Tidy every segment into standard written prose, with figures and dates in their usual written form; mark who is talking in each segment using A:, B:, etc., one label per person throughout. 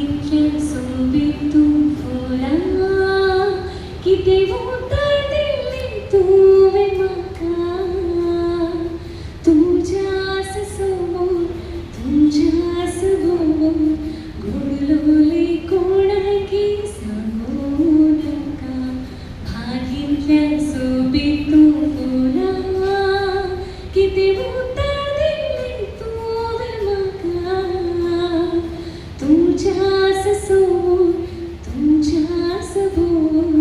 A: इतल्या सोबीतून फुला किती उतर दिली तुवे म्हाका तुझ्याच समोर तुझ्याच भोवून घडलोली कोणाकी सांगू नका भागितल्या सोबीतून फुला किती उतर दिली तुवे म्हाका तुझ्याच समोर तुझ्याच भोवून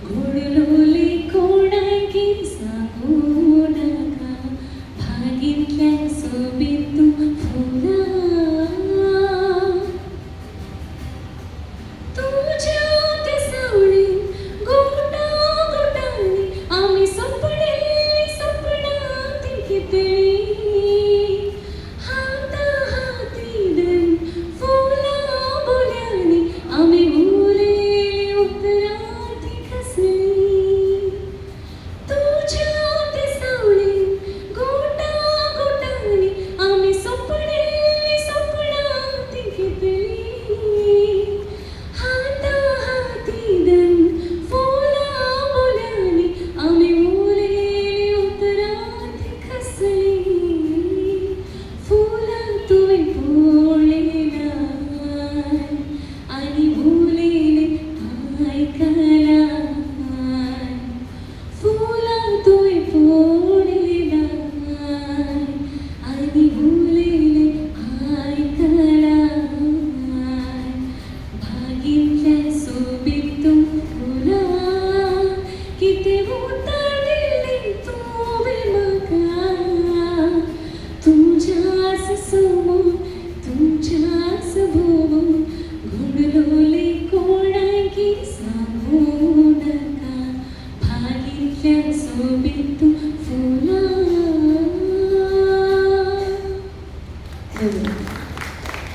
A: घडलोली कोणाकी सांगू नका भागितल्या सोबीतून फुला तुझ्या त्या सावळीत गोटा गोटांनी आम्ही सोपलेली स्वप्नात कितळी हाता हाती धरून फुला बोल्यांनी आम्ही उरलेली उतरात खसली तुझ्या त्या सावळीत गोटा गोटांनी आम्ही सोपलेली स्वप्नात कितळी हाता हाती धरून फुला बोल्यांनी आम्ही उरलेली उतरात खसली फुला तुवे पोळलेला आणि भुलेले ऐकला फुला तुवे पोळलेला आणि भुलेले ऐकला भागितल्या सोबीतून फुला किती उतर दिली तुवे म्हाका तुझ्याच समोर तुझ्याच भोवून घडलोली कोणाकी सांगू नका भागितल्या सोबीतून